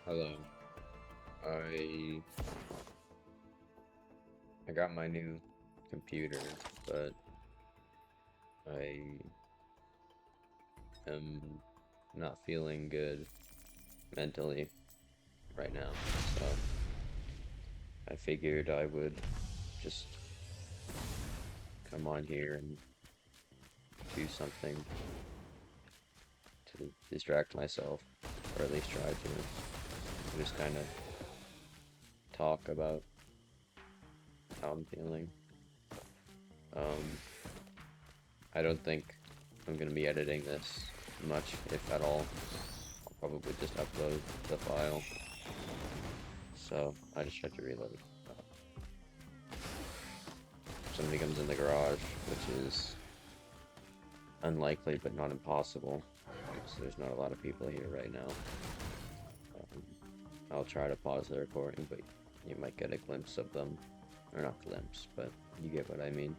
Hello. I I got my new computer, but I am not feeling good mentally right now. So I figured I would just come on here and do something to distract myself, or at least try to just kind of talk about how I'm feeling. Um, I don't think I'm gonna be editing this much, if at all. I'll probably just upload the file. So I just tried to reload. Somebody comes in the garage, which is unlikely but not impossible, because there's not a lot of people here right now. I'll try to pause the recording, but you might get a glimpse of them. Or not glimpse, but you get what I mean.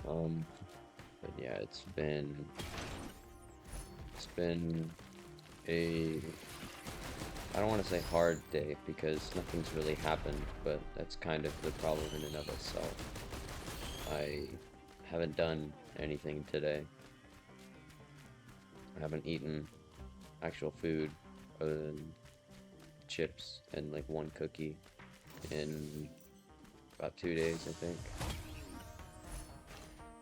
But yeah, it's been a, I don't want to say hard day because nothing's really happened, but that's kind of the problem in and of itself. I haven't done anything today. I haven't eaten actual food other than chips and like one cookie in about 2 days, I think,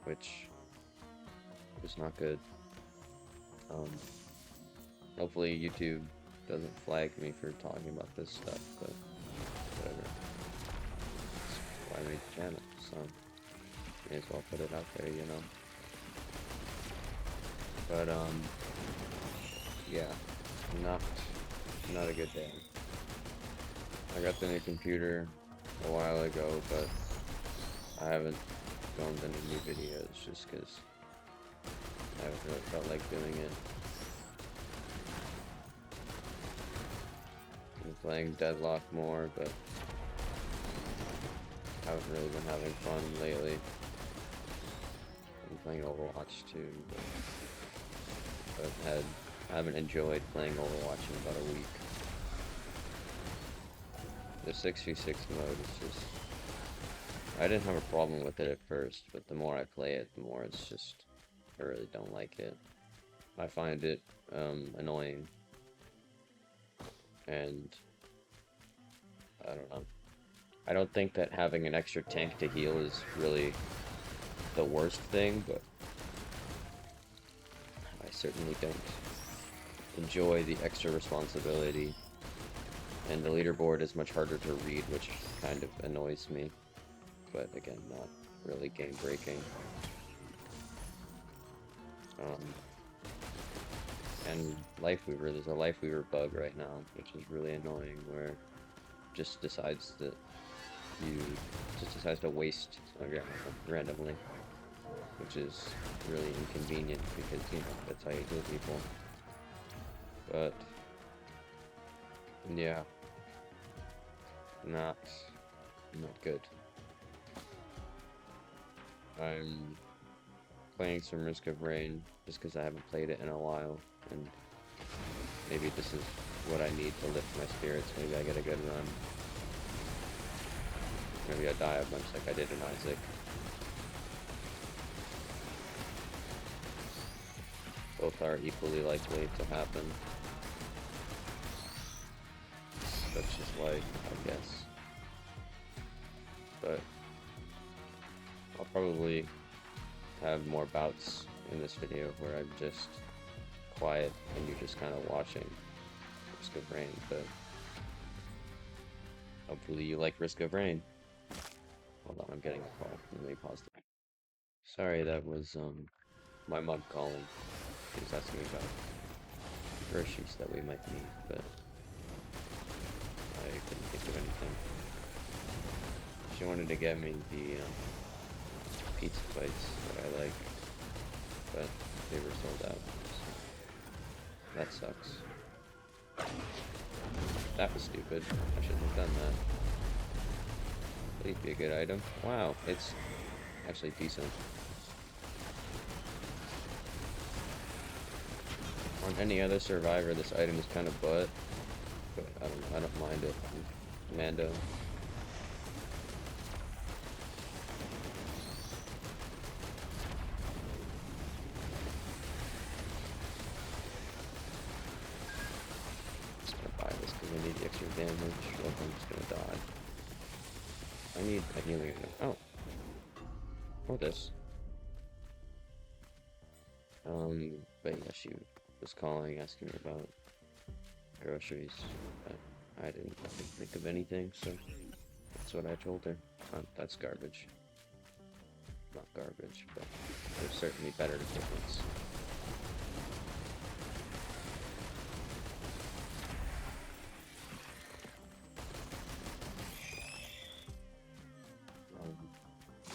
which is not good. Hopefully YouTube doesn't flag me for talking about this stuff, but whatever. That's why I made the channel, so may as well put it out there, you know. But yeah, not a good day. I got the new computer a while ago, but I haven't filmed any new videos just because I haven't really felt like doing it. I'm playing Deadlock more, but haven't really been having fun lately. I'm playing Overwatch too, but I haven't enjoyed playing Overwatch in about a week. The 6v6 mode is just, I didn't have a problem with it at first, but the more I play it, the more it's just, I really don't like it. I find it annoying, and I don't know. I don't think that having an extra tank to heal is really the worst thing, but I certainly don't enjoy the extra responsibility. And the leaderboard is much harder to read, which kind of annoys me. But again, not really game breaking. And Lifeweaver, there's a Lifeweaver bug right now, which is really annoying, where it just decides to waste randomly, which is really inconvenient because, you know, that's how you kill people. But yeah, not good. I'm playing some Risk of Rain just because I haven't played it in a while, and maybe this is what I need to lift my spirits. Maybe I get a good run. Maybe I die a bunch like I did in Isaac. Both are equally likely to happen. That's just life, I guess. But I'll probably have more bouts in this video where I'm just quiet and you're just kind of watching Risk of Rain, but hopefully you like Risk of Rain. Hold on, I'm getting a call. Let me pause it. Sorry, that was my mom calling. She was asking me about groceries that we might need, but I couldn't think of anything. She wanted to get me the pizza bites that I like, but they were sold out. So that sucks. That was stupid. I shouldn't have done that. Please be a good item. Wow, it's actually decent. On any other survivor, this item is kind of butt, but I don't mind it. Mando. Just gonna buy this because I need the extra damage, or I'm just gonna die. I need a healing item. Oh. Or this. But yeah, she was calling, asking me about groceries, but I didn't think of anything, so that's what I told her. That's garbage. Not garbage, but there's certainly better equipments.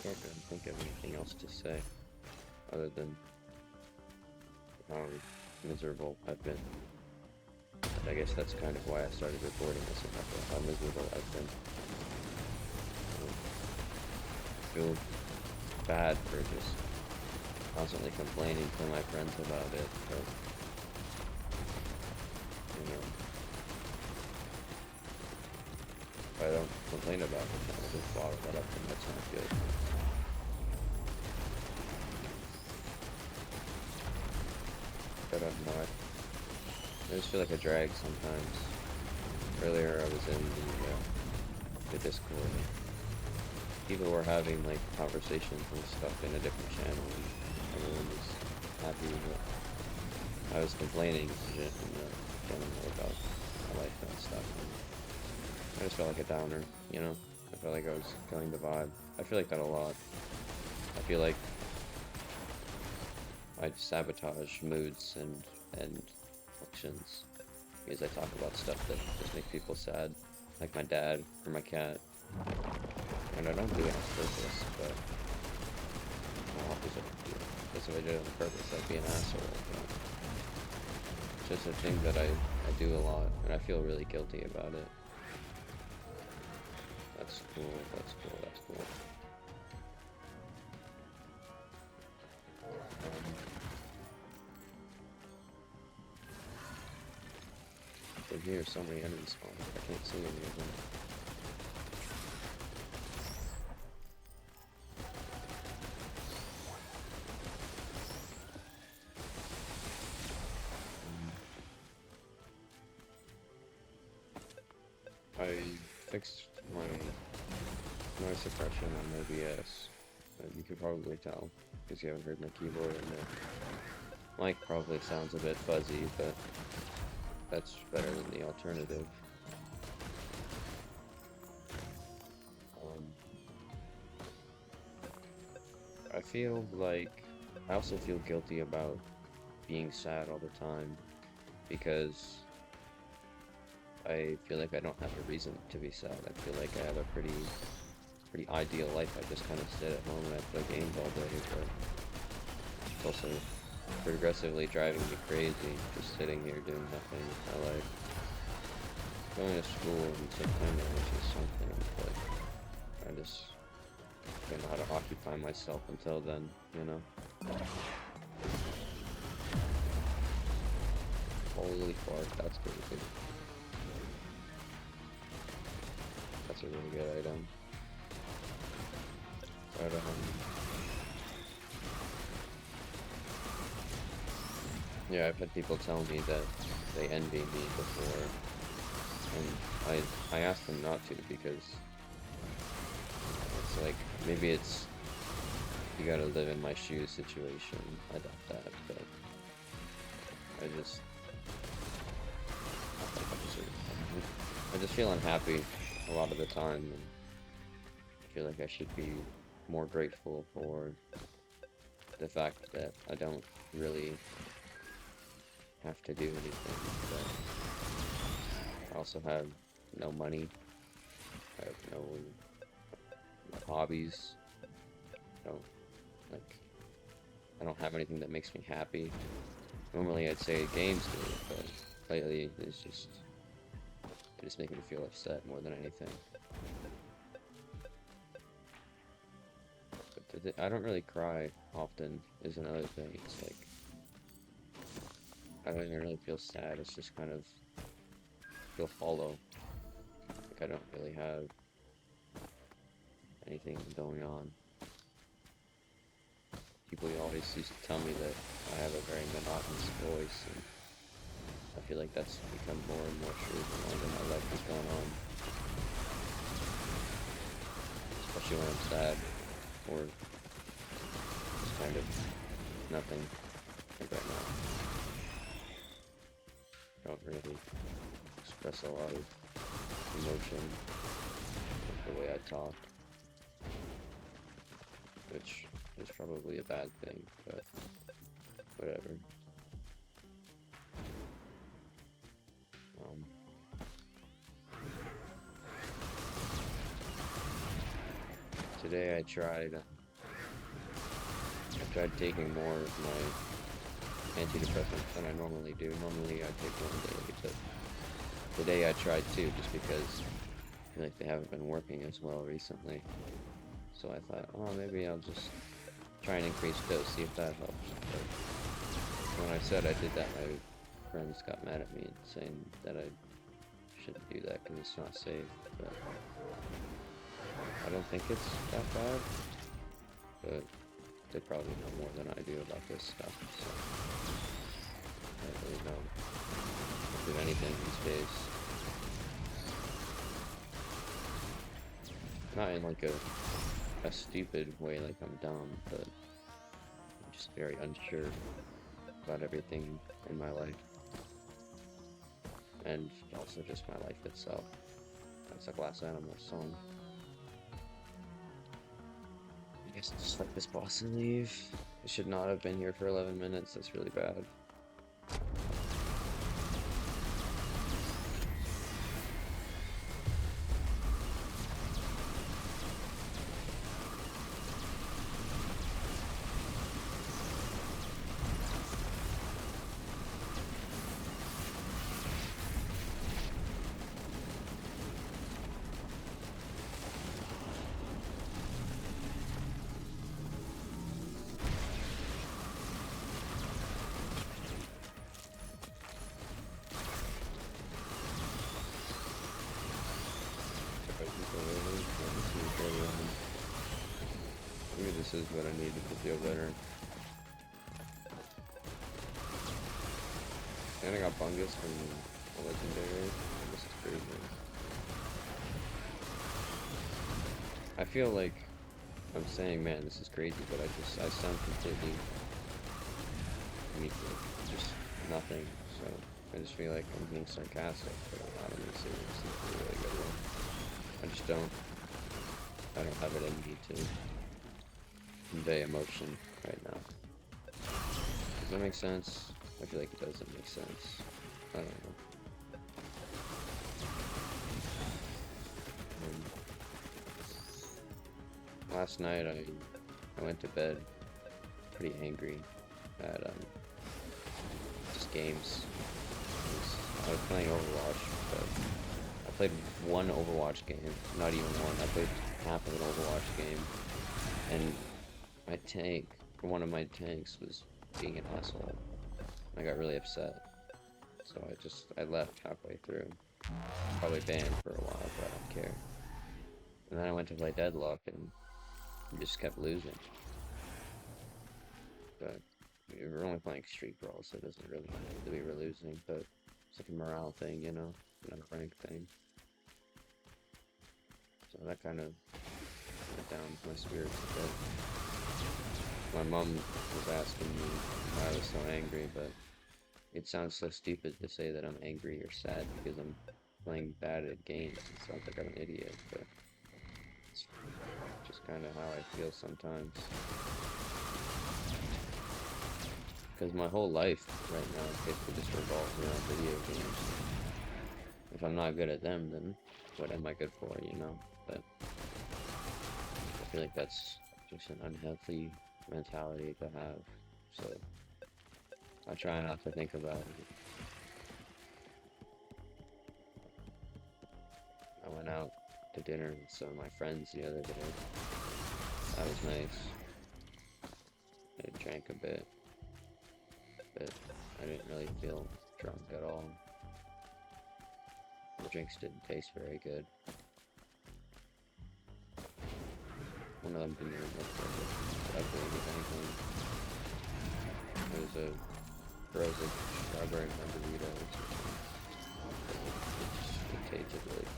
Can't really think of anything else to say other than how miserable I've been. And I guess that's kind of why I started recording this, about how miserable I've been. I feel bad for just constantly complaining to my friends about it, but, you know, if I don't complain about it, then I just bottle that up, and that's not good. But I'm not. I just feel like a drag sometimes. Earlier I was in the Discord. People were having like conversations and stuff in a different channel, and everyone was happy, but I was complaining in general about my life and stuff. And I just felt like a downer, you know? I felt like I was killing the vibe. I feel like that a lot. I feel like I sabotage moods and actions because I talk about stuff that just make people sad, like my dad or my cat. And I don't do it on purpose, but well, because if I did it on purpose, I'd be an asshole. But it's just a thing that I do a lot, and I feel really guilty about it. That's cool. That's cool. That's cool. In here, so many enemies spawning. I can't see any of them. I fixed my noise suppression on OBS. You could probably tell because you haven't heard my keyboard, and the mic probably sounds a bit fuzzy, but that's better than the alternative. I feel like I also feel guilty about being sad all the time because I feel like I don't have a reason to be sad. I feel like I have a pretty ideal life. I just kind of sit at home and I play games all day, but it's also progressively driving me crazy, just sitting here doing nothing. I like going to school in September, which is something, but I just don't know how to occupy myself until then, you know? Holy fuck, that's pretty good. That's a really good item. But, yeah, I've had people tell me that they envy me before, and I asked them not to because it's like, maybe it's, you gotta live in my shoes situation. I doubt that, but I just feel unhappy a lot of the time, and I feel like I should be more grateful for the fact that I don't really have to do anything, but I also have no money, I have no hobbies, I don't have anything that makes me happy. Normally I'd say games do, but lately they just make me feel upset more than anything. But I don't really cry often is another thing. It's like I don't even really feel sad. It's just kind of feel hollow. Like I don't really have anything going on. People always used to tell me that I have a very monotonous voice, and I feel like that's become more and more true the longer my life is going on. Especially when I'm sad, or just kind of nothing, like right now. I don't really express a lot of emotion with the way I talk, which is probably a bad thing, but whatever. Today I tried taking more of my antidepressants than I normally do. Normally I take one daily, but today I tried two just because I feel like they haven't been working as well recently. So I thought, oh, maybe I'll just try and increase dose, see if that helps. But when I said I did that, my friends got mad at me and saying that I shouldn't do that because it's not safe. But I don't think it's that bad. But they probably know more than I do about this stuff, so I don't really know if do anything these days. Not in like a stupid way, like I'm dumb, but I'm just very unsure about everything in my life. And also just my life itself. That's a Glass Animal song. I guess I'll just let this boss and leave. I should not have been here for 11 minutes, that's really bad. Maybe this is what I needed to feel better. And I got Bungus from a legendary. This is crazy. I feel like I'm saying, man, this is crazy, but I sound completely weak, just nothing. So I just feel like I'm being sarcastic, but I'm not being serious. It's a really good one. I don't have it in me to convey emotion right now. Does that make sense? I feel like it doesn't make sense. I don't know. Last night I went to bed pretty angry at just games. I was playing Overwatch, but I played one Overwatch game, not even one. I played half of an Overwatch game, and my tank, or one of my tanks, was being an asshole. I got really upset, so I left halfway through. Probably banned for a while, but I don't care. And then I went to play Deadlock, and we just kept losing. But we were only playing Street Brawl, so it doesn't really matter that we were losing, but it's like a morale thing, you know, not a rank thing. So that kind of went down my spirits a bit. My mom was asking me why I was so angry, but it sounds so stupid to say that I'm angry or sad because I'm playing bad at games. It sounds like I'm an idiot, but it's just kind of how I feel sometimes. Because my whole life right now basically just revolves around video games. If I'm not good at them, then what am I good for, you know? But I feel like that's just an unhealthy mentality to have, so I try not to think about it. I went out to dinner with some of my friends the other day. That was nice. I drank a bit. but I didn't really feel drunk at all. The drinks didn't taste very good. One of them didn't even look very ugly, if anything. It was a frozen strawberry margarita or something. It tasted really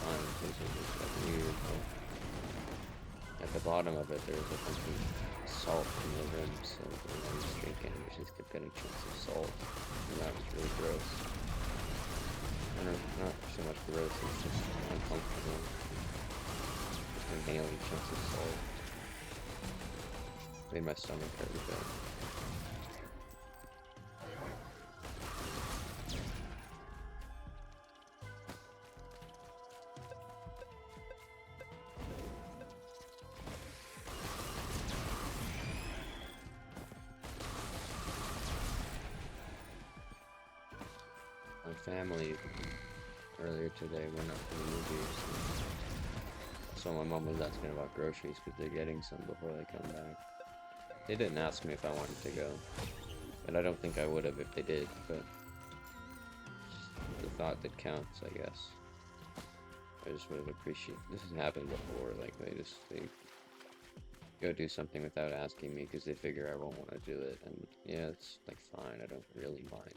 fine. It tasted like weird. At the bottom of it, there was a bunch of salt in the rim, so when I was drinking, I just kept getting chunks of salt, and that was really gross. Not so much gross, it's just uncomfortable. Just inhaling chunks of salt. Made my stomach hurt a bit. My family earlier today went up to the movies, so my mom was asking about groceries because they're getting some before they come back. They didn't ask me if I wanted to go, and I don't think I would have if they did, but the thought that counts, I guess. I just would have appreciated. This has happened before, like they go do something without asking me because they figure I won't want to do it, and yeah, it's like fine, I don't really mind.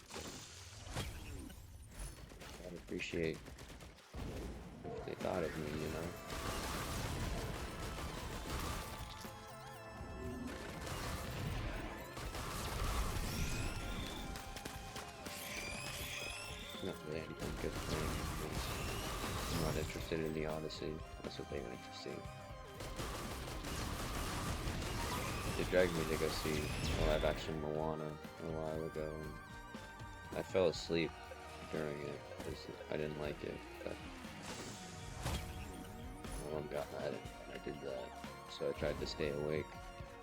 I'd appreciate if they thought of me, you know? Not really anything good for me. I'm not interested in the Odyssey. That's what they went to see. They dragged me to go see a live action Moana a while ago, and I fell asleep during it because I didn't like it, but my mom got mad when I did that, so I tried to stay awake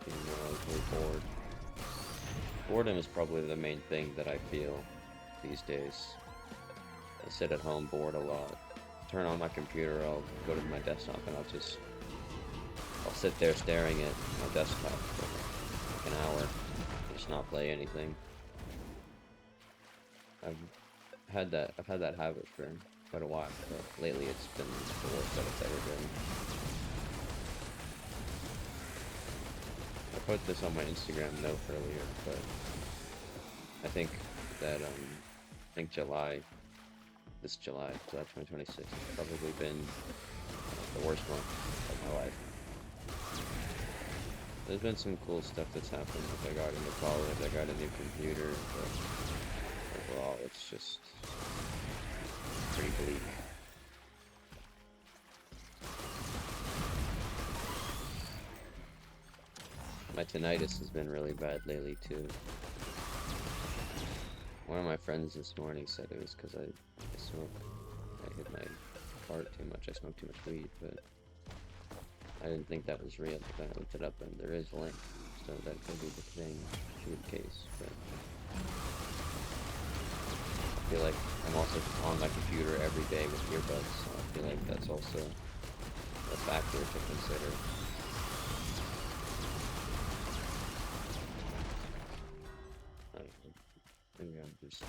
even though I was really bored. Boredom is probably the main thing that I feel these days. I sit at home bored a lot. Turn on my computer, I'll go to my desktop and I'll sit there staring at my desktop for like an hour, just not play anything. I've had that habit for quite a while, but lately it's been the worst that it's ever been. I put this on my Instagram note earlier, but I think that this July 2026 has probably been the worst month of my life. There's been some cool stuff that's happened. Like I got into college, I got a new computer, but overall it's just pretty bleak. My tinnitus has been really bad lately too. One of my friends this morning said it was because I hit my heart too much, I smoked too much weed, but I didn't think that was real, but then I looked it up and there is a link, so that could be the thing, could be the case, but I feel like I'm also on my computer every day with earbuds, so I feel like that's also a factor to consider. I don't know. Maybe I'm just...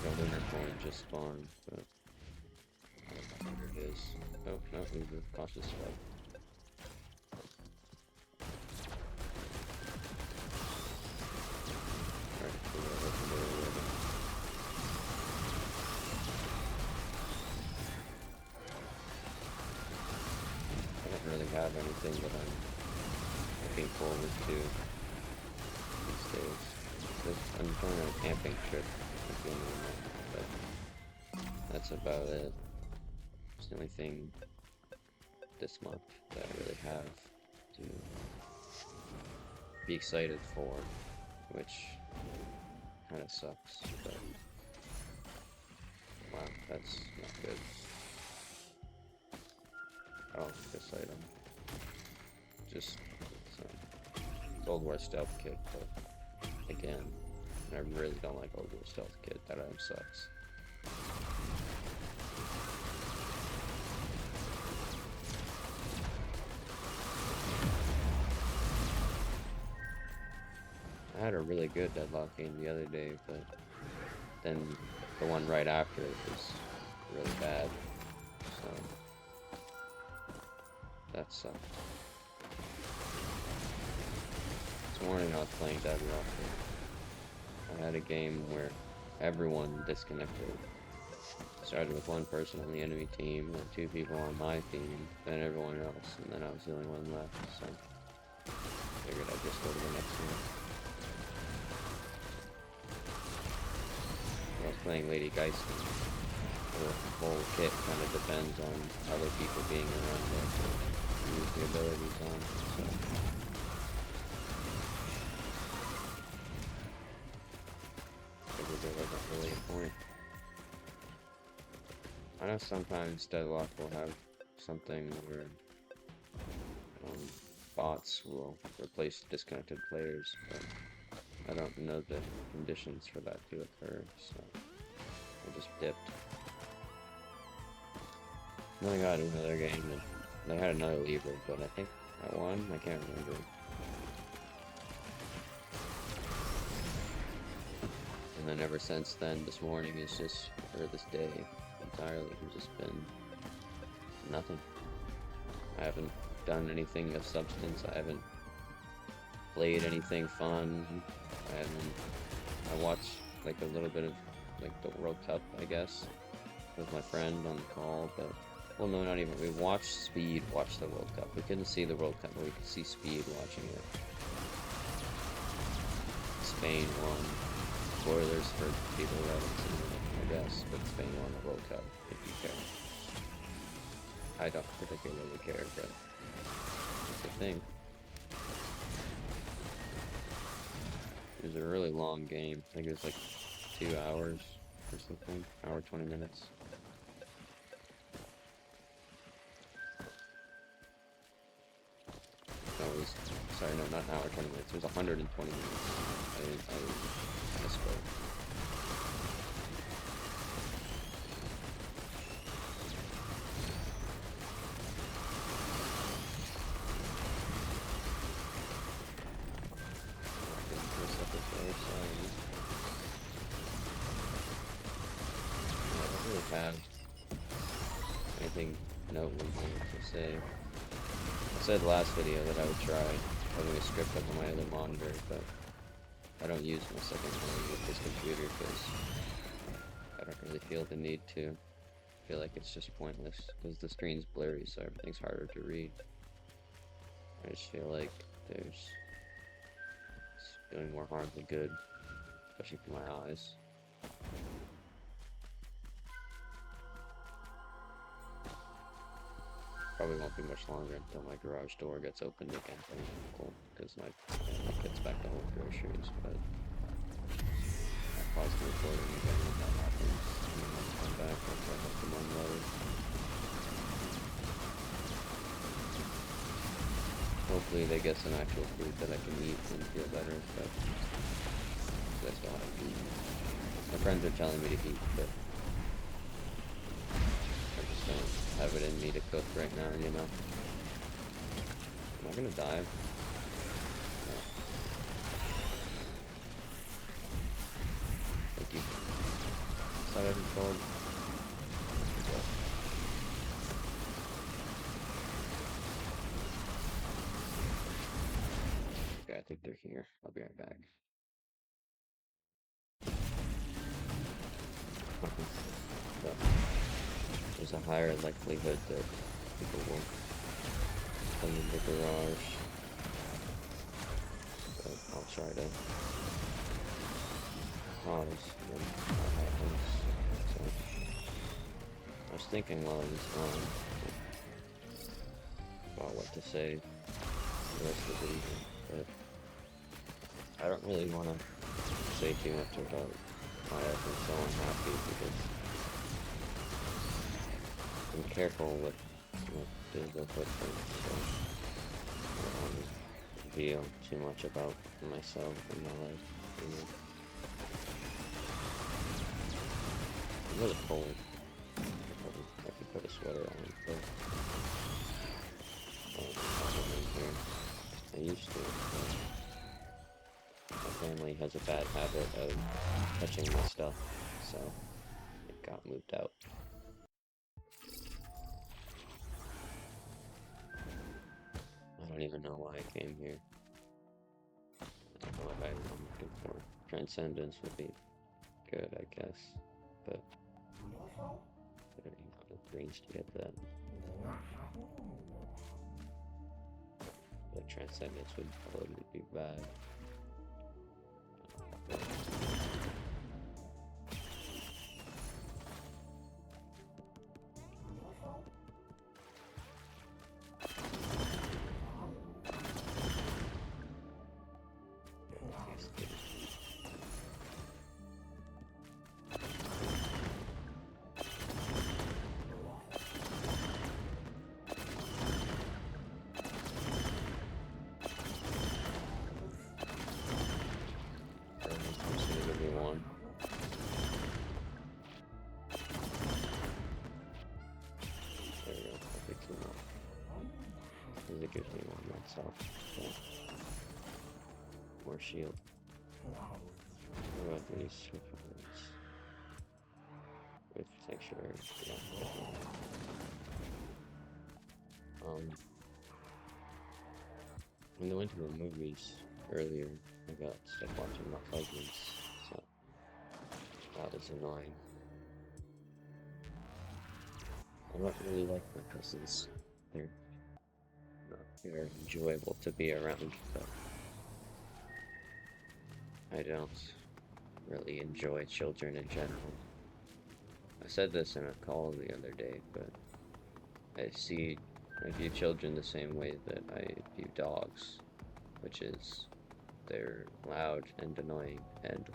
The winter coin just spawned, but I don't know where it is. Oh, no, we were cautious step. Alright, so we're looking there already. I don't really have anything that I'm looking forward to these days. I'm going on a camping trip at the end of the month, but that's about it. It's the only thing this month that I really have to be excited for, which kind of sucks, but wow, that's not good. I don't like this item. Just it's Old War Stealth Kit, but again, I really don't like Old War Stealth Kit. That item sucks. I had a really good deadlock game the other day, but then the one right after it was really bad, so that sucked. This morning I was playing Deadlock. I had a game where everyone disconnected. Started with one person on the enemy team, then 2 people on my team, then everyone else, and then I was the only one left, so figured I'd just go to the next one. I was playing Lady Geisty. The whole kit kind of depends on other people being around there to use the abilities on, so. Figured there wasn't really a point. I know sometimes Deadlock will have something where bots will replace disconnected players, but I don't know the conditions for that to occur, so I just dipped. Then I got another game, and they had another lever, but I think I won? I can't remember. And then ever since then, this morning is just, or this day entirely, has just been nothing. I haven't done anything of substance, I haven't played anything fun, I watched like a little bit of like the World Cup, I guess, with my friend on the call, but, well no, not even, we watched Speed watch the World Cup. We couldn't see the World Cup, but we could see Speed watching it. Spain won. Spoilers for people who haven't seen it, I guess, but Spain won the World Cup, if you care. I don't particularly care, but it's a thing. It was a really long game. I think it was like 2 hours or something. Hour 20 minutes. No, it was, sorry, no, not an hour 20 minutes. It was 120 minutes. I misspoke. Have anything noteworthy to say. I said last video that I would try having a script up on my other monitor, but I don't use my second one with this computer because I don't really feel the need to. I feel like it's just pointless because the screen's blurry, so everything's harder to read. I just feel like it's doing more harm than good, especially for my eyes. Probably won't be much longer until my garage door gets opened again, because my family gets back to home groceries, but I'll pause the recording again when that happens, and then I'll come back once I have them unloaded. Hopefully they get some actual food that I can eat and feel better, but that's all I can eat. My friends are telling me to eat, but I just don't have it in me to cook right now, you know? Am I gonna dive? No. Thank you. Thought I controlled. Okay, I think they're here. I'll be right back. So, there's a higher likelihood that people will come in the garage, but I'll try to pause when that happens. So, I was thinking while I was on about what to say the rest of the evening, but I don't really want to say too much about why I've been so unhappy, because I'm careful with digital footprint, so I don't want to reveal too much about myself and my life. You know. It's really cold. I could put a sweater on, but here. I used to, but my family has a bad habit of touching my stuff, so it got moved out. I don't even know why I came here. I don't know what I'm looking for. Transcendence would be good, I guess, but I don't have the brains to get that. But transcendence would probably be bad. It gives me one myself. So. More shield. What about these with sanctuary? Yeah. When I went to the movies earlier, I got stuck watching my cousins, so that is annoying. I don't really like my cousins. They're enjoyable to be around, but I don't really enjoy children in general. I said this in a call the other day, but I view children the same way that I view dogs, which is they're loud and annoying, and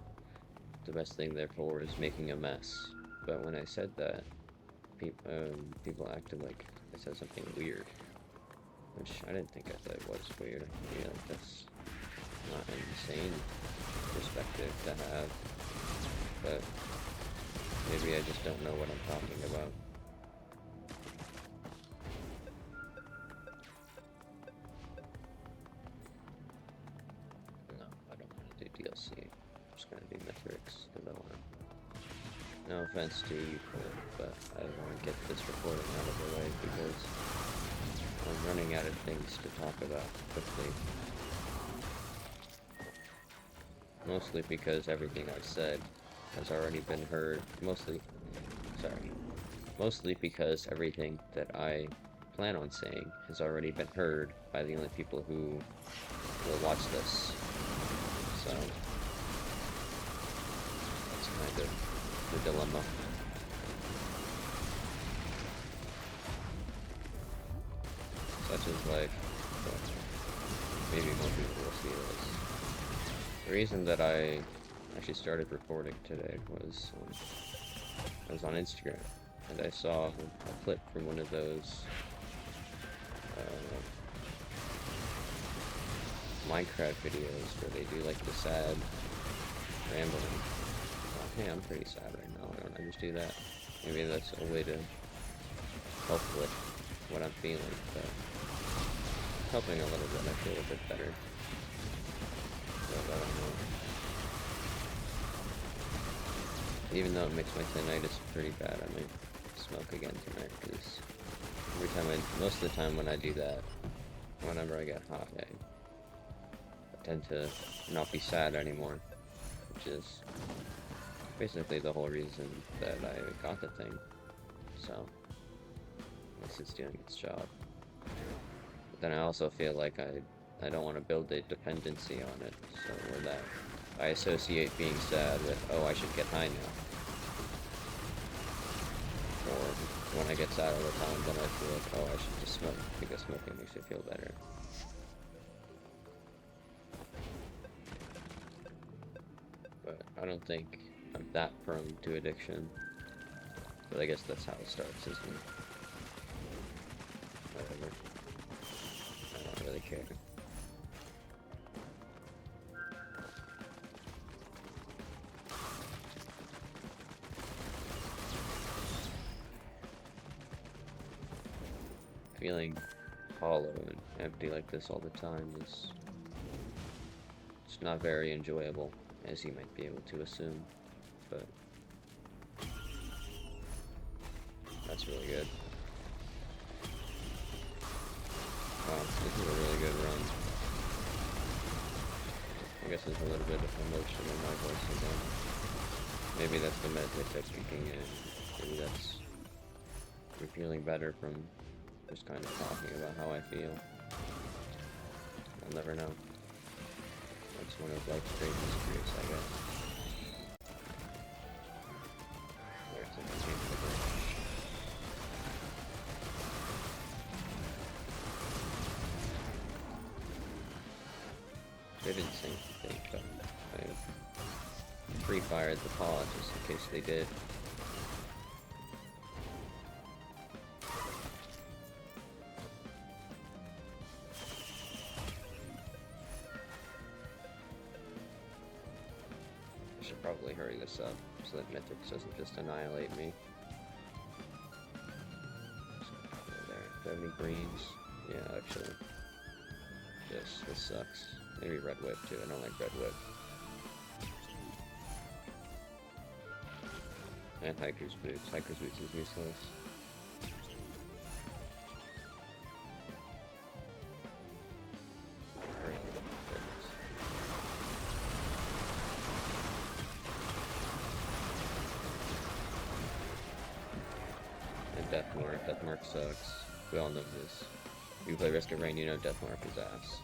the best thing they're for is making a mess. But when I said that, people acted like I said something weird. Which I didn't think I said was weird. I feel like that's not an insane perspective to have, but maybe I just don't know what I'm talking about. No, I don't want to do DLC. I'm just going to do Mythrix, because I want to. No offense to you, but I want to get this recording out of the way because I'm running out of things to talk about quickly. Mostly because everything I've said has already been heard. Mostly because everything that I plan on saying has already been heard by the only people who will watch this. So, that's kind of the dilemma. Such as like, maybe more people will see this. The reason that I actually started recording today was I was on Instagram and I saw a clip from one of those Minecraft videos where they do like the sad rambling. Hey, I'm pretty sad right now. Why don't I just do that? Maybe that's a way to help with what I'm feeling, but helping a little bit. I feel a bit better. But I don't know. Even though it makes my tinnitus pretty bad, I might smoke again tonight, because most of the time when I do that, whenever I get hot, I tend to not be sad anymore, which is basically the whole reason that I got the thing. So, at least it's doing its job. But then I also feel like I don't want to build a dependency on it, so where that I associate being sad with, oh, I should get high now. Or when I get sad all the time, then I feel like, oh, I should just smoke, because smoking makes me feel better. But I don't think I'm that prone to addiction. But I guess that's how it starts, isn't it? Okay. Feeling hollow and empty like this all the time is it's not very enjoyable, as you might be able to assume, but that's really good. Wow, this is a really good run. I guess there's a little bit of emotion in my voice again. Maybe that's the meditate speaking in. Maybe that's me feeling better from just kind of talking about how I feel. I'll never know. That's one of life's great mysteries, I guess. There's a change the bridge. They didn't say anything, but I pre-fired the pod just in case they did. I should probably hurry this up so that Mythics doesn't just annihilate me. There, 70 greens. Yeah, actually. This sucks. Maybe Red Whip too. I don't like Red Whip. And Hiker's Boots. Hiker's Boots is useless. And Deathmark. Deathmark sucks. We all know this. If you play Risk of Rain, you know Deathmark is ass.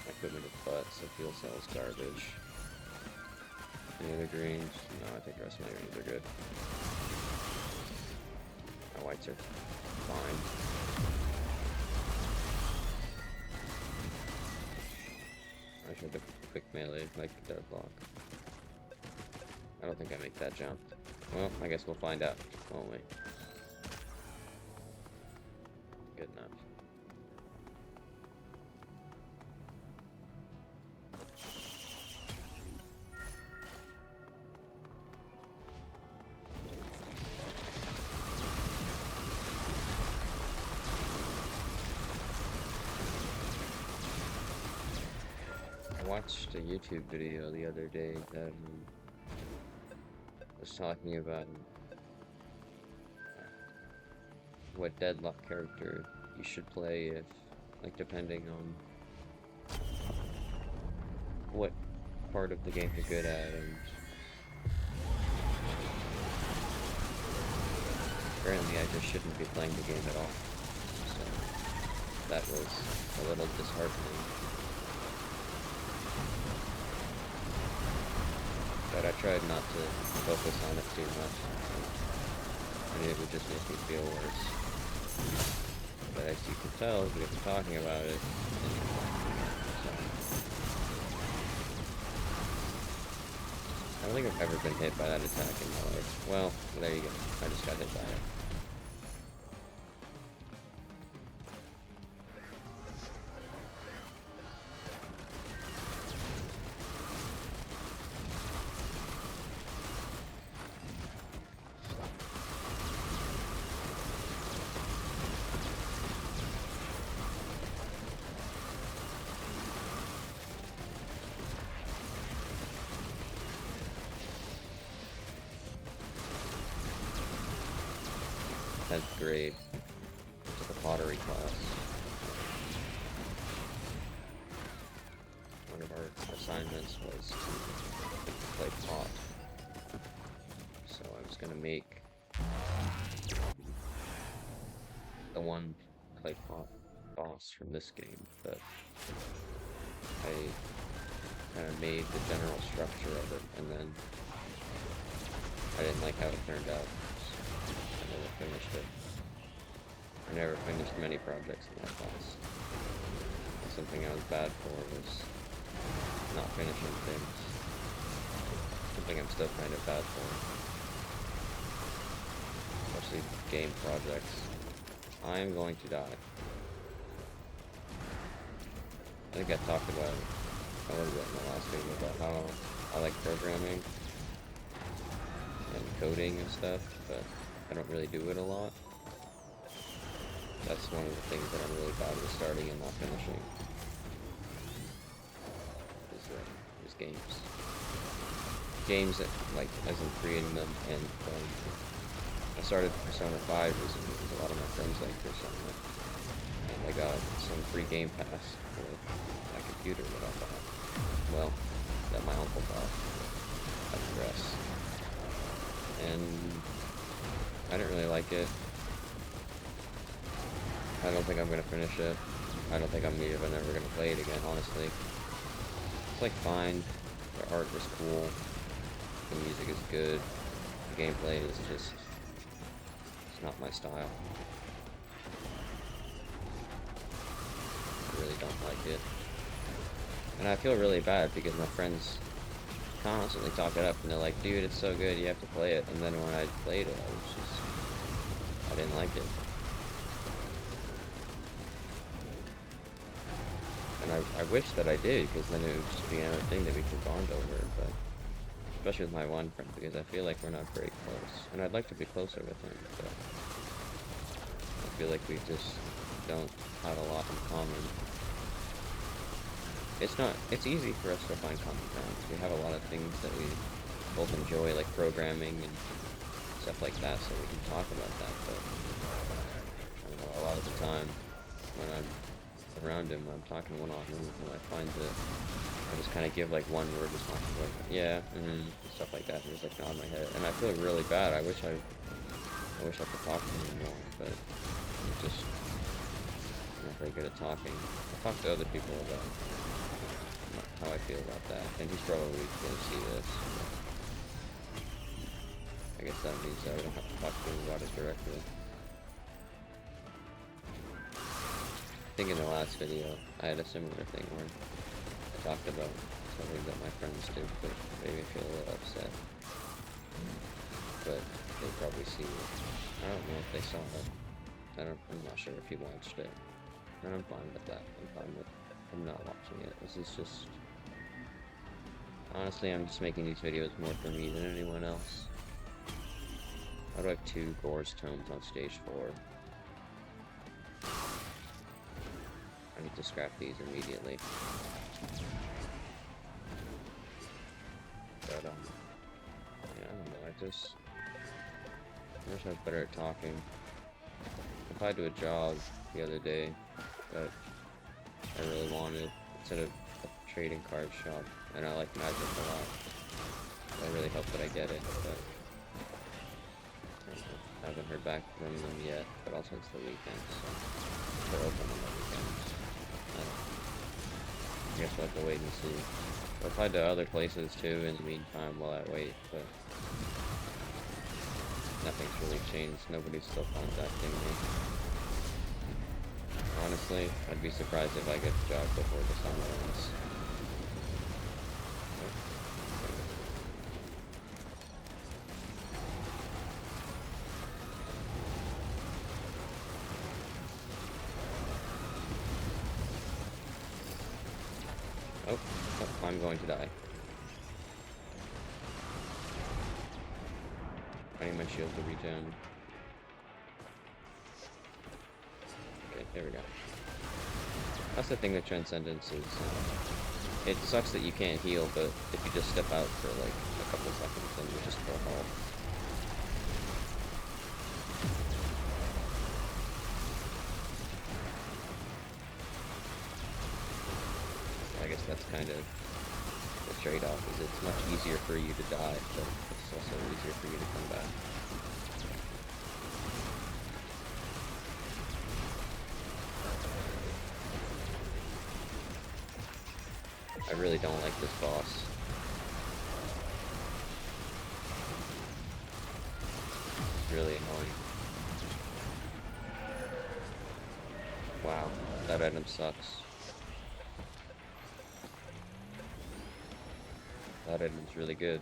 Equipment is butt, so fuel cells garbage. Any other greens? No, I think the rest of my greens are good. My whites are fine. I should have quick melee like the block. I don't think I make that jump. Well, I guess we'll find out, won't we? Good enough. I watched a YouTube video the other day that was talking about what deadlock character you should play if, like, depending on what part of the game you're good at, and apparently I just shouldn't be playing the game at all. So that was a little disheartening. But I tried not to focus on it too much. I mean, it would just make me feel worse. But as you can tell, we get to talking about it. So. I don't think I've ever been hit by that attack in my life. Well, there you go. I just got hit by it. That's great. To the pottery class. One of our assignments was to play pot. So I was gonna make the one clay pot boss from this game, but I kind of made the general structure of it, and then I didn't like how it turned out. I never finished it. I never finished many projects in that class. And something I was bad for was not finishing things. Something I'm still kind of bad for. Especially game projects. I am going to die. I think I talked about it a little bit in the last video about how I like programming and coding and stuff, but I don't really do it a lot. That's one of the things that I'm really bad at starting and not finishing. Is games. Games that, like, as in creating them, and I started Persona 5 recently because a lot of my friends like Persona, and I got some free Game Pass for my computer that I bought. Well, that my uncle bought. I digress. And I didn't really like it. I don't think I'm gonna finish it. I don't think I'm even ever gonna play it again, honestly. It's like fine. The art is cool. The music is good. The gameplay is just, it's not my style. I really don't like it. And I feel really bad because my friends constantly talk it up and they're like, dude, it's so good, you have to play it. And then when I played it, I didn't like it. And I wish that I did, because then it would just be another thing that we could bond over, but especially with my one friend, because I feel like we're not very close. And I'd like to be closer with him, but I feel like we just don't have a lot in common. It's easy for us to find common ground. We have a lot of things that we both enjoy, like programming and stuff like that, so we can talk about that, but I don't know, a lot of the time, when I'm around him, I'm talking one-on-one with him, I find that I just kind of give like one word response, like, yeah, and stuff like that, and just like nod my head, and I feel really bad. I wish I could talk to him more, but I'm just not very good at talking. I talk to other people about how I feel about that, and he's probably gonna see this. I guess that means that I don't have to talk to him about it directly. I think in the last video, I had a similar thing where I talked about something that my friends did that made me feel a little upset. But they probably see it. I don't know if they saw it. I'm not sure if he watched it. And I'm fine with that. I'm fine with him not watching it. This is just... Honestly, I'm just making these videos more for me than anyone else. How do I have 2 Gore's tomes on stage 4? I need to scrap these immediately. But, yeah, I don't know, I wish I was better at talking. I applied to a job the other day that I really wanted. It's at a trading card shop, and I like Magic a lot. I really hope that I get it, but I haven't heard back from them yet, but also it's the weekend, so they're open on the weekends. I guess we'll have to wait and see. I'll apply to other places too in the meantime while I wait, but nothing's really changed. Nobody's still contacting me. Honestly, I'd be surprised if I get the job before the summer ends. Oh, I'm going to die. I need my shield to regen. Okay, there we go. That's the thing with Transcendence is, it sucks that you can't heal, but if you just step out for like a couple seconds, then you just full health. I guess that's kind of the trade-off, is it's much easier for you to die, but it's also easier for you to come back. I really don't like this boss. It's really annoying. Wow, that item sucks. That item's really good.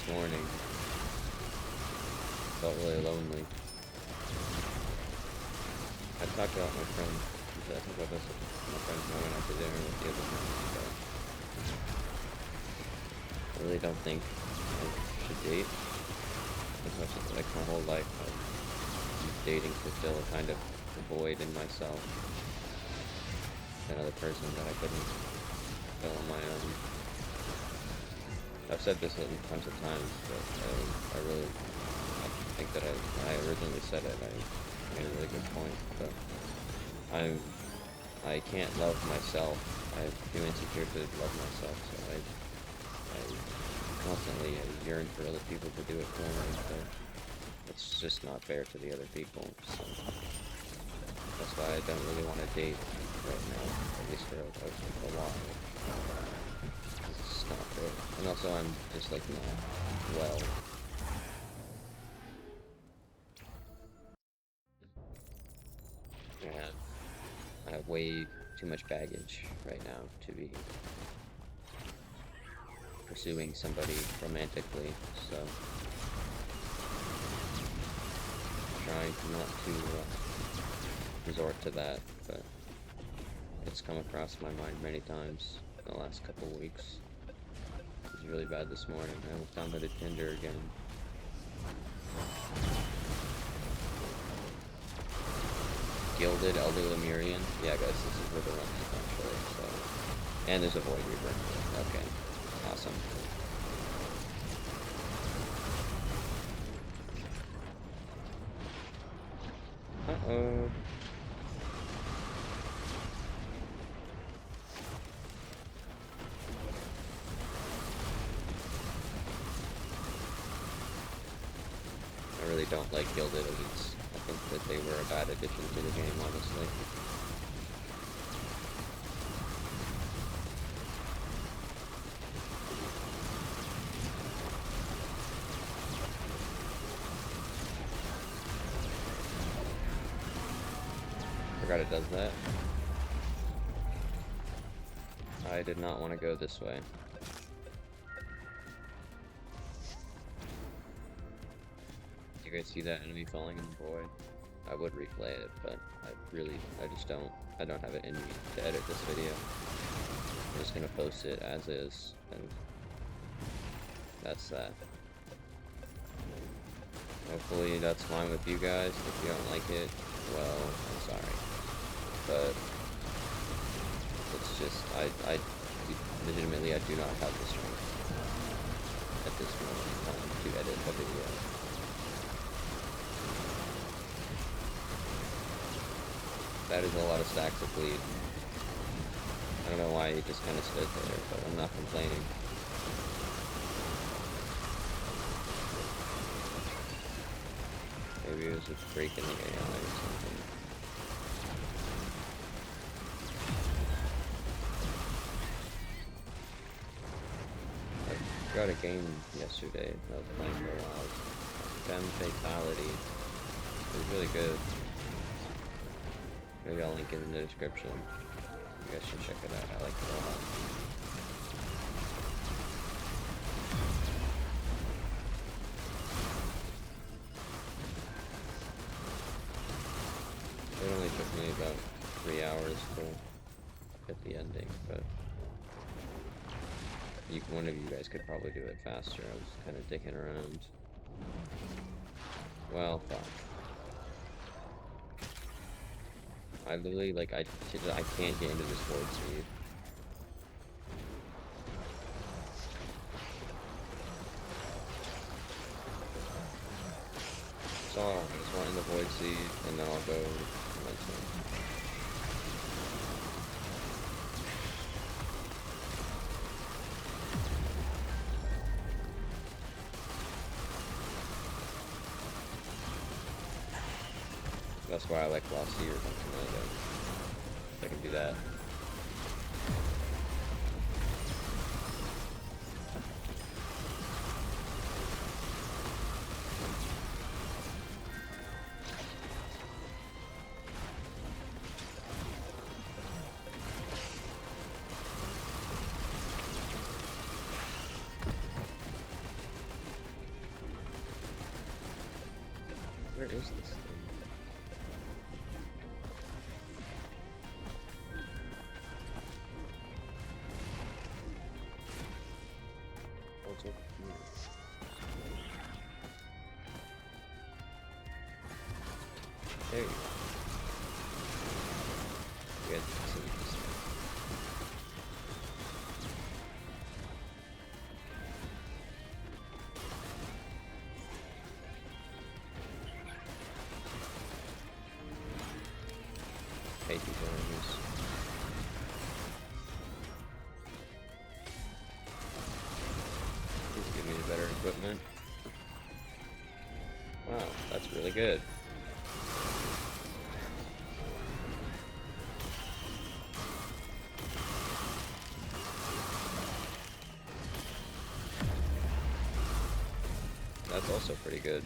this morning. Felt really lonely. I talked about my friend. I talked about this with my friends when I went out to dinner with the other friends, but I really don't think I should date as much as like my whole life. I was dating to fill a kind of void in myself. Another person that I couldn't fill on my own. I've said this a bunch of times, but I think that when I originally said it, I made a really good point. But I can't love myself. I'm too insecure to love myself, so I constantly yearn for other people to do it for me, but it's just not fair to the other people. So that's why I don't really want to date right now, at least for a while. It's just not fair. And also I'm just like not well. And I have way too much baggage right now to be pursuing somebody romantically, so I'm trying not to resort to that, but it's come across my mind many times in the last couple of weeks. It was really bad this morning. I downloaded Tinder again. Gilded Elder Lemurian. Yeah, guys, this is where the run is actually. So, and there's a Void Reaver. Okay, awesome. Uh-oh. I really don't like Gilded Elites. I think that they were a bad addition to the game, honestly. Forgot it does that. I did not want to go this way. You guys see that enemy falling in the void? I would replay it, but I don't have it in me to edit this video. I'm just gonna post it as is, and that's that. Hopefully that's fine with you guys. If you don't like it, well, I'm sorry. But it's just, I legitimately, I do not have the strength at this moment in time to edit a video. That is a lot of stacks of bleed. I don't know why he just kind of stood there, but I'm not complaining. Maybe it was a break in the AI or something. I got a game yesterday that I was playing for a while. Gem Fatality. It was really good. Maybe I'll link it in the description. You guys should check it out. I like it a lot. It only took me about 3 hours to get the ending, but one of you guys could probably do it faster. I was kind of dicking around. Well, fuck. I literally, like, I can't get into this void speed. So I just want in the void seed, and then I'll go momentum. That's why I like Lost Sea or something like that. I can do that. Where is this thing? What's over here? There you go. You guys can see this. Hate these enemies. Please give me better equipment. Wow, that's really good. That's also pretty good.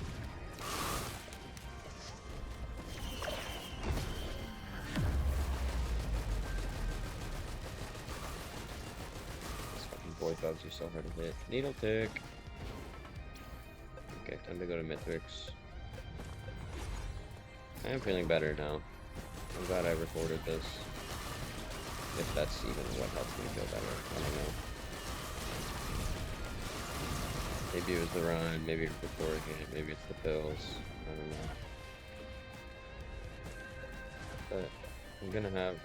These fucking boy bugs are so hard to hit. Needle tick. Okay, time to go to Mithrix. I am feeling better now. I'm glad I recorded this. If that's even what helps me feel better. I don't know. Maybe it was the run, maybe it's recording it, maybe it's the pills. I don't know. But I'm gonna have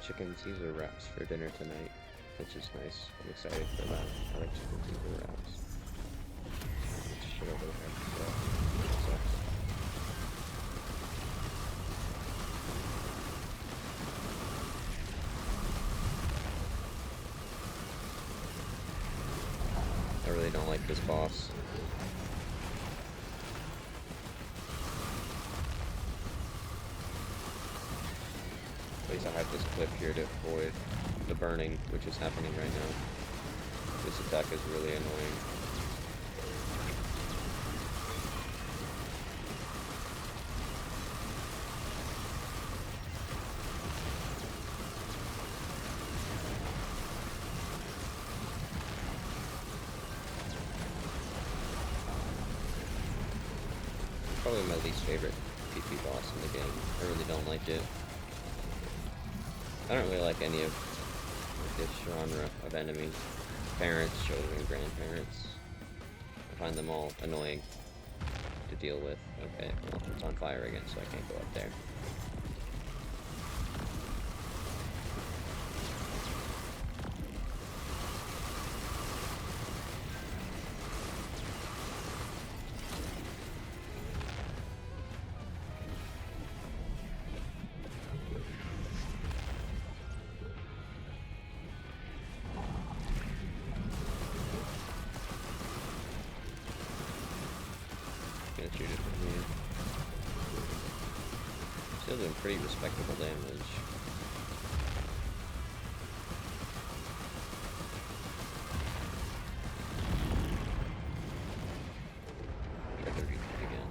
chicken Caesar wraps for dinner tonight, which is nice. I'm excited for that. I like chicken Caesar wraps. Shit over there. So, it sucks. I really don't like this boss. At least I have this clip here to avoid the burning, which is happening right now. This attack is really annoying. Probably my least favorite PP boss in the game. I really don't like it. I don't really like any of this genre of enemies. Parents, children, grandparents. I find them all annoying to deal with. Okay, well, it's on fire again, so I can't go up there. Shoot it from here. Still doing pretty respectable damage. I can read it again.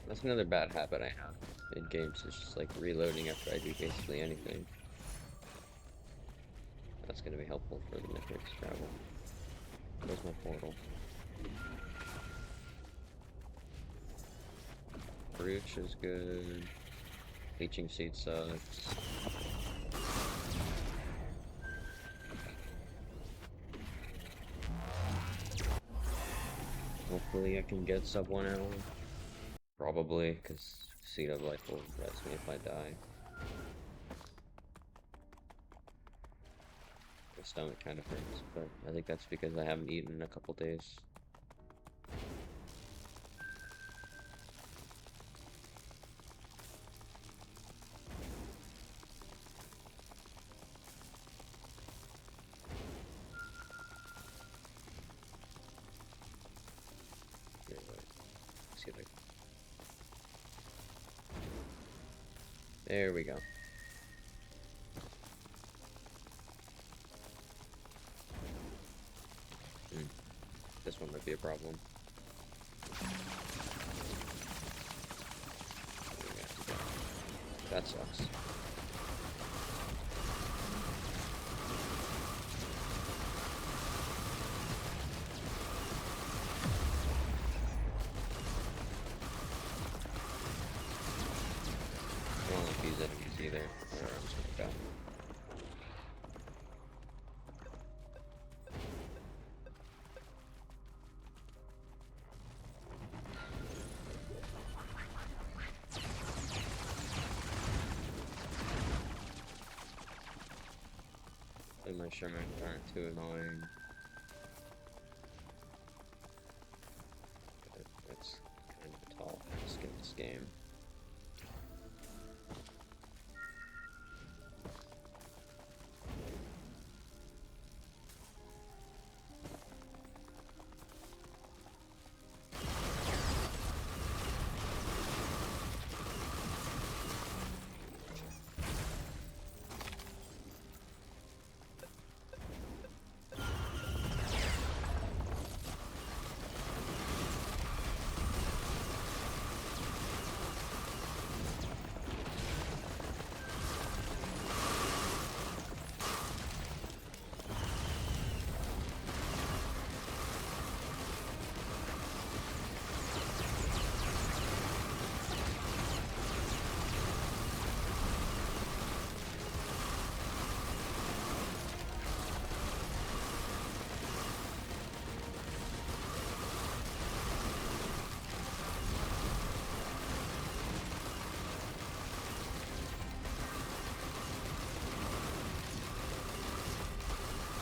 That's another bad habit I have in games, is just like reloading after I do basically anything. That's gonna be helpful for the Mithrix travel. Where's my portal? Brooch is good. Leeching Seed sucks. Hopefully I can get sub 1 hour. Probably, because Seed of Life will rest me if I die. My stomach kind of hurts, but I think that's because I haven't eaten in a couple days. Here, wait. See if I can... There we go. This one might be a problem. That sucks. these enemies either. Or I'm just gonna go. My Shermans aren't too annoying. But that's kind of tall to skip this game.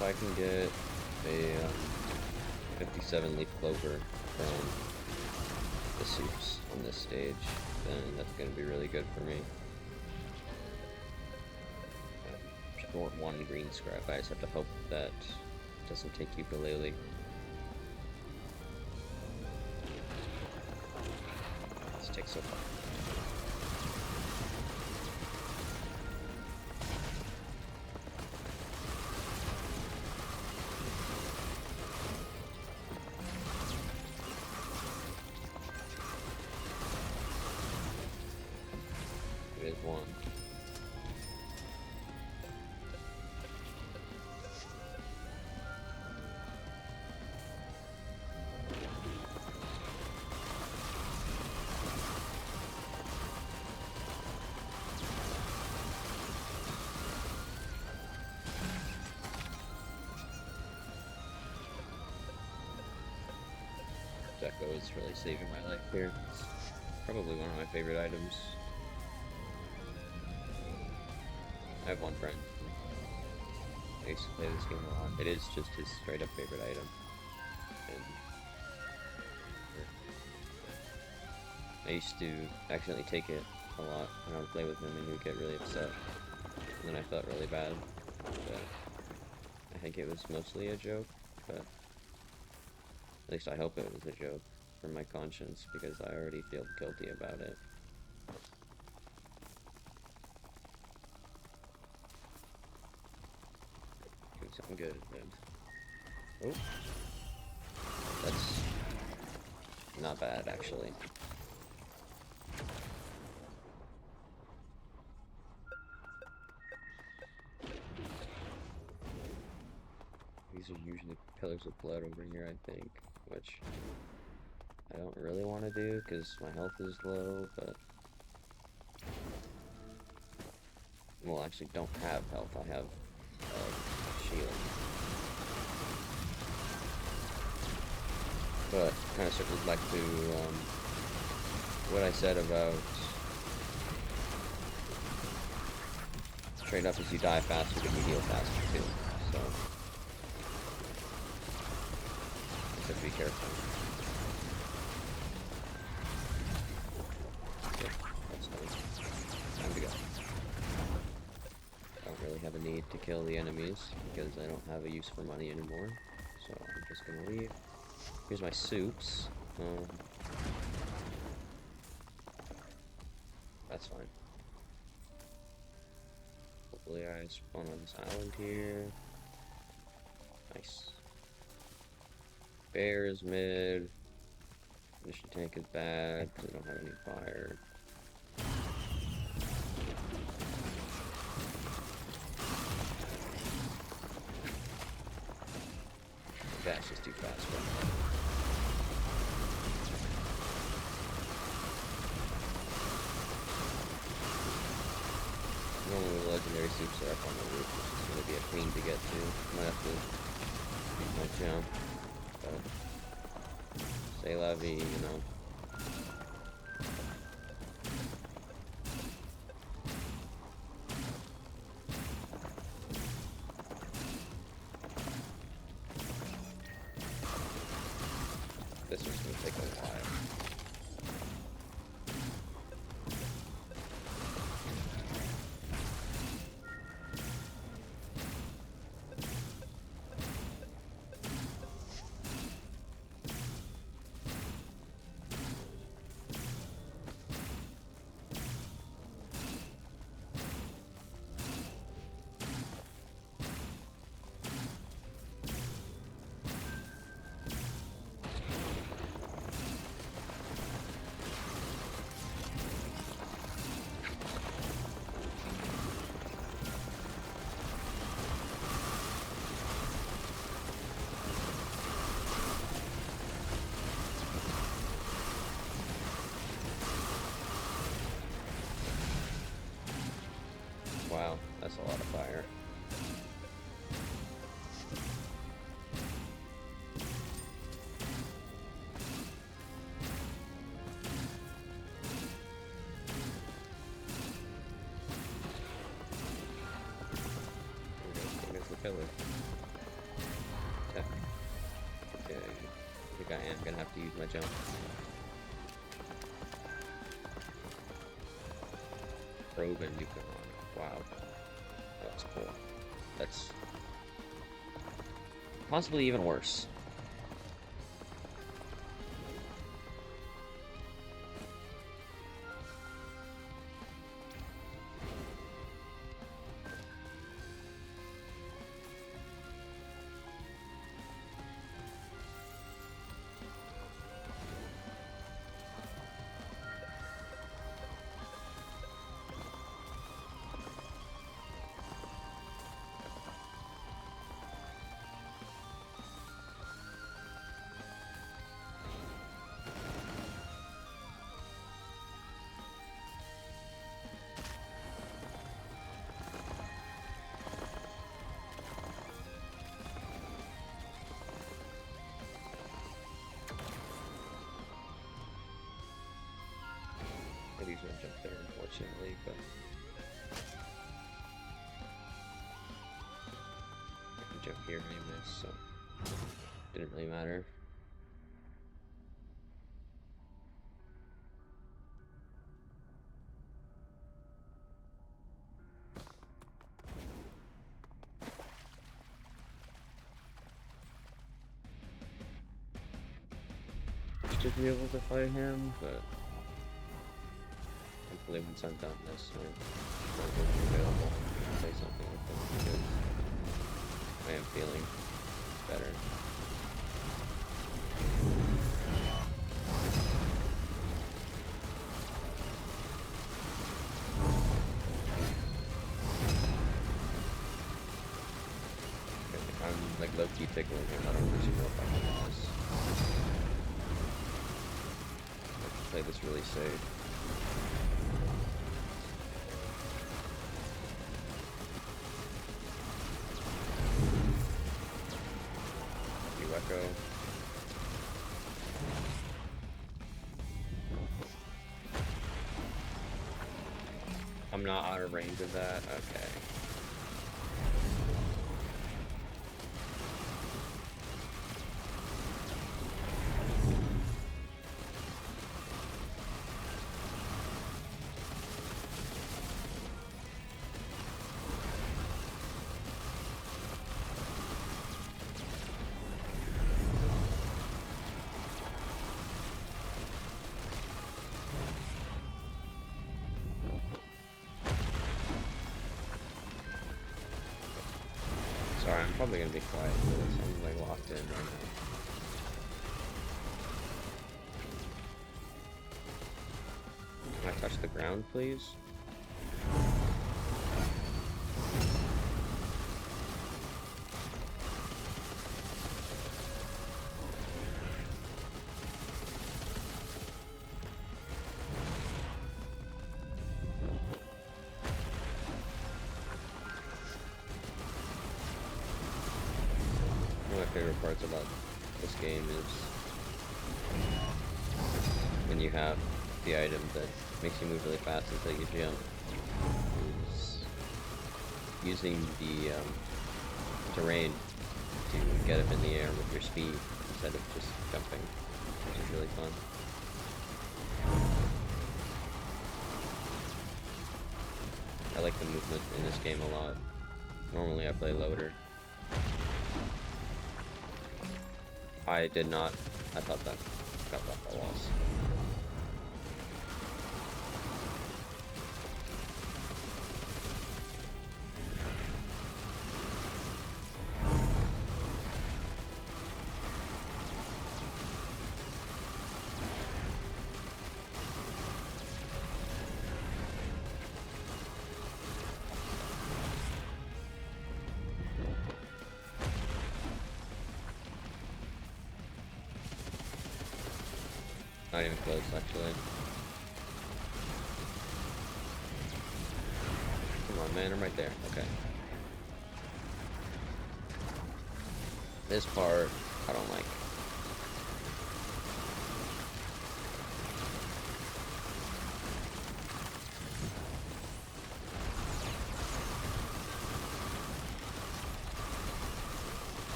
If I can get a 57 leaf clover from the soups on this stage, then that's going to be really good for me. Or one green scrap. I just have to hope that it doesn't take ukulele. This takes so far. It is one. Deco is really saving my life here. It's probably one of my favorite items. I have one friend. I used to play this game a lot. It is just his straight up favorite item. And I used to accidentally take it a lot when I would play with him and he would get really upset. And then I felt really bad. But I think it was mostly a joke, but at least I hope it was a joke for my conscience because I already feel guilty about it. I'm good, man. Oh. That's not bad, actually. These are usually pillars of blood over here, I think, which I don't really want to do because my health is low, but... Well, I actually don't have health, I have shield. But kind of circles back to what I said about trade up as you die faster, but you heal faster too. So just have to be careful. Okay, that's done. Time to go. Really have a need to kill the enemies because I don't have a use for money anymore, so I'm just gonna leave. Here's my soups. That's fine. Hopefully I spawn on this island here. Nice. Bear is mid. Mission tank is bad because I don't have any fire. That's just too fast. Normally the legendary soups are up on the roof, which is going to be a pain to get to. Might have to use my jump, but say la vie, you know. This one's going to take a while. Wow, that's a lot of fire. There's the pillar. Tech. Okay, I think I am gonna have to use my jump. Probe and nuke them on. Wow. That's cool. That's possibly even worse. Use my jump there, unfortunately, but I can jump here anyways, so didn't really matter. Should be able to fight him, but hopefully once I'm done this, I'll be available to say something like this, because I am feeling better. I'm like low-key tickling him. I don't actually know if I can do this. I have to play this really safe. Echo. I'm not out of range of that? Okay. Sorry, I'm probably gonna be quiet for this. I'm like locked in right now. Can I touch the ground, please? favorite parts about this game is when you have the item that makes you move really fast until you jump. Is using the terrain to get up in the air with your speed instead of just jumping, which is really fun. I like the movement in this game a lot. Normally I play loader. I did not. I thought that got off by walls. Not even close, actually. Come on, man, I'm right there. Okay. This part, I don't like.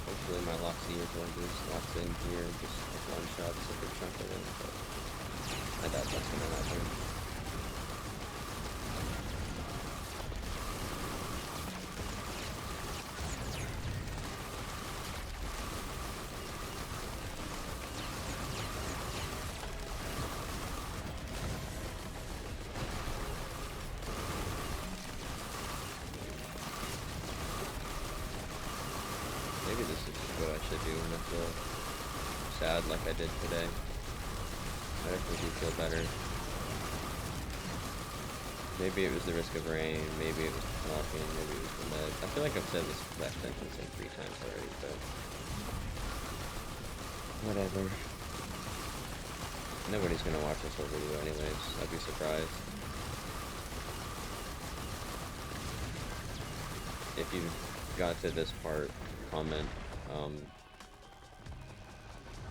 Hopefully my Loxy is one just locks in here and just one shot a good chunk of it, but I doubt that's gonna happen. Maybe this is what I should do when I feel sad like I did today. I definitely do feel better. Maybe it was the risk of rain, maybe it was talking, maybe it was the med. I feel like I've said this exact sentence like 3 times already, but whatever. Nobody's gonna watch this whole video anyways, I'd be surprised. If you got to this part, comment.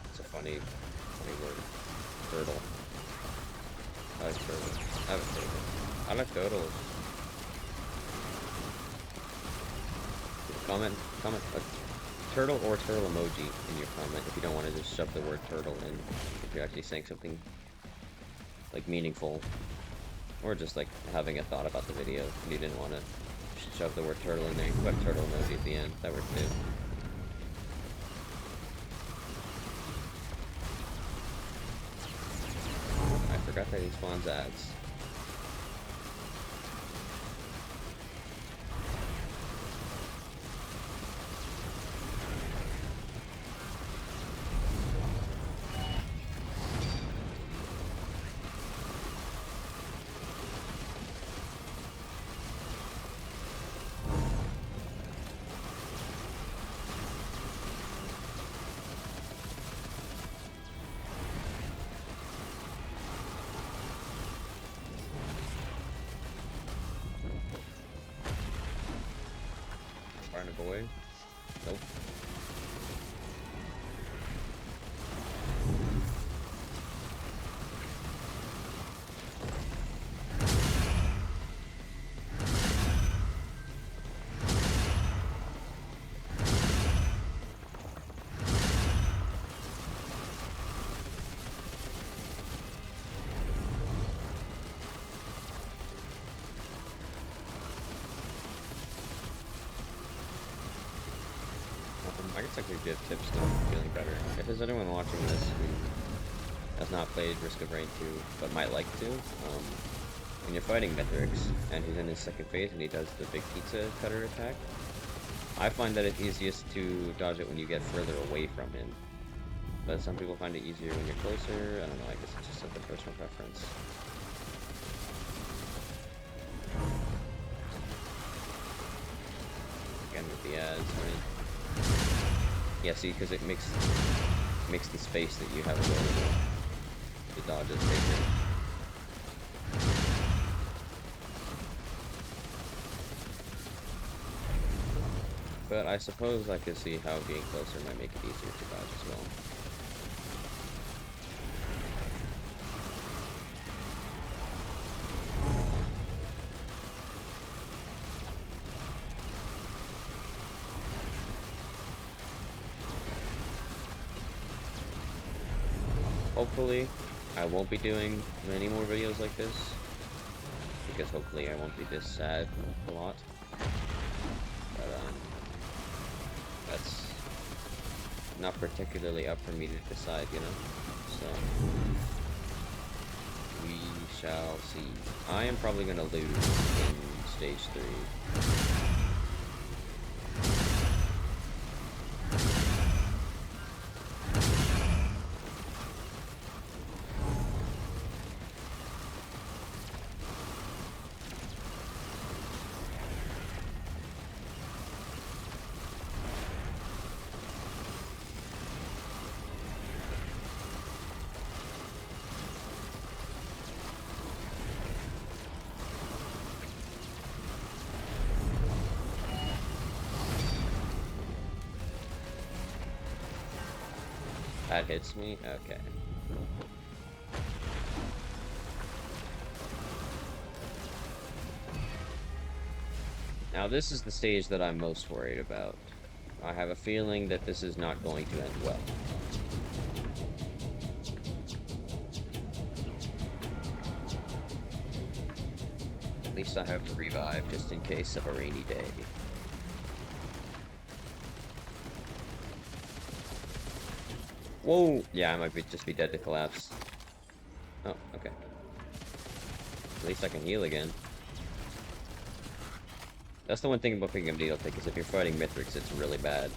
It's a funny word. Turtle. I like turtles. I have a turtle. I like turtles. Comment a turtle or turtle emoji in your comment if you don't want to just shove the word turtle in. If you're actually saying something like meaningful, or just like having a thought about the video and you didn't want to shove the word turtle in there. You can put turtle emoji at the end. That works too. I forgot that he spawns ads. Trying to avoid. Nope. I guess I could give tips to feeling better. If there's anyone watching this who has not played Risk of Rain 2, but might like to, when you're fighting Mithrix, and he's in his second phase and he does the big pizza cutter attack, I find that it's easiest to dodge it when you get further away from him. But some people find it easier when you're closer. I don't know, I guess it's just a personal preference. Again with the ads, right? Yeah, see, because it makes the space that you have available to dodge it bigger. But I suppose I could see how being closer might make it easier to dodge as well. Hopefully, I won't be doing many more videos like this, because hopefully I won't be this sad a lot. But, that's not particularly up for me to decide, you know? So, we shall see. I am probably gonna lose in stage 3. That hits me? Okay. Now this is the stage that I'm most worried about. I have a feeling that this is not going to end well. At least I have to revive just in case of a rainy day. Whoa! Yeah, I might just be dead to collapse. Oh, okay. At least I can heal again. That's the one thing about picking up Needle Tick, is if you're fighting Mithrix, it's really bad.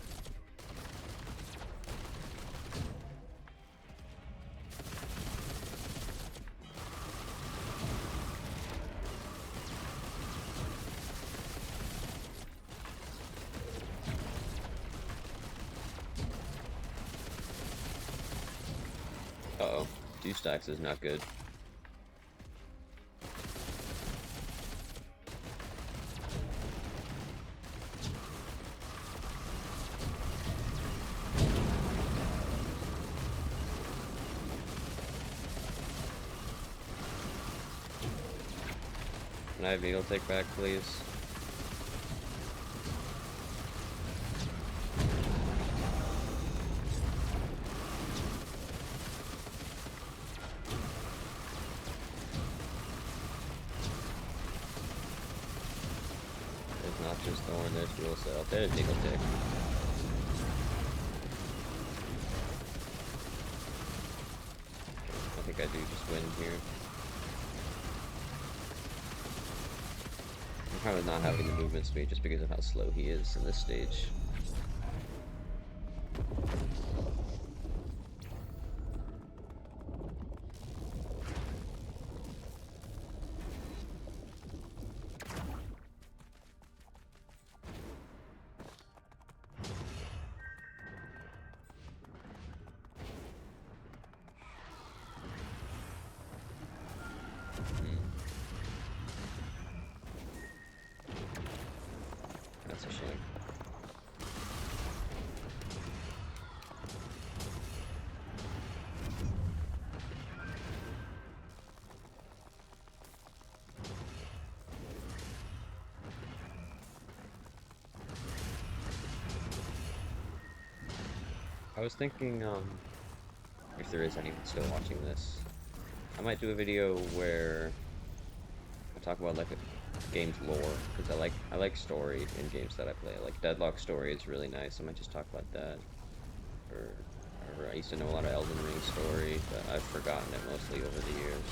Uh-oh. 2 stacks is not good. Can I have Needle Tick back, please? There's not just Thorn, there's Dual Cell. There's Needle Tick. I think I do just win here. I'm probably not having the movement speed just because of how slow he is in this stage. That's a shame. I was thinking, if there is anyone still watching this, I might do a video where I talk about like a game's lore, because I like story in games that I play. Like Deadlock story is really nice. I might just talk about that. Or I used to know a lot of Elden Ring story, but I've forgotten it mostly over the years.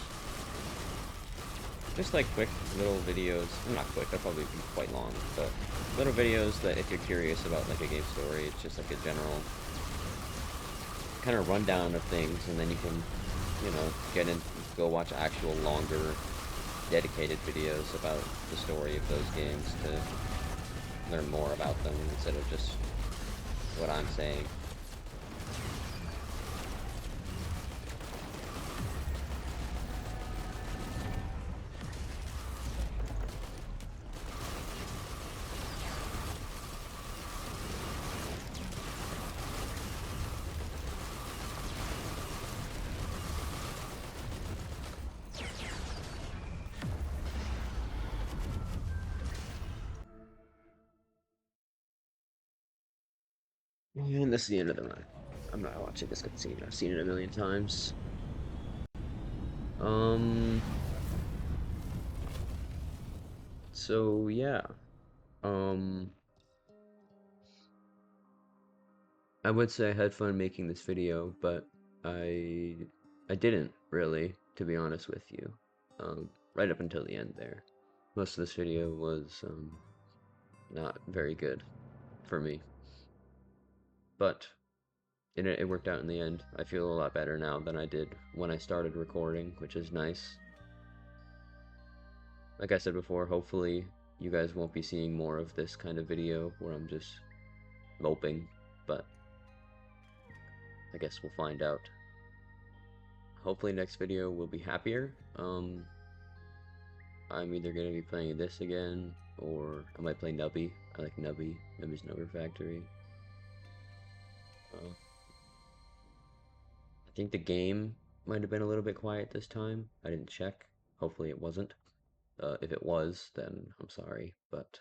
Just like quick little videos. Well, not quick, they'll probably be quite long, but little videos that if you're curious about like a game story, it's just like a general kind of rundown of things, and then you can, you know, go watch actual longer dedicated videos about the story of those games to learn more about them instead of just what I'm saying. And this is the end of the night. I'm not watching this cutscene. I've seen it a million times. Um, so yeah. Um, I would say I had fun making this video, but I I didn't really, to be honest with you. Right up until the end there. Most of this video was not very good for me, but it worked out in the end. I feel a lot better now than I did when I started recording, which is nice. Like I said before, hopefully you guys won't be seeing more of this kind of video where I'm just moping, but I guess we'll find out. Hopefully next video will be happier. I'm either going to be playing this again, or I might play Nubby. I like Nubby. Nubby's Number Factory. Uh, I think the game might have been a little bit quiet this time. I didn't check. Hopefully it wasn't. If it was, then I'm sorry, but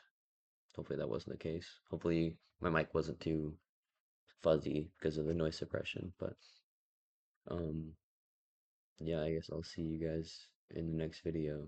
hopefully that wasn't the case. Hopefully my mic wasn't too fuzzy because of the noise suppression, but um yeah, I guess I'll see you guys in the next video.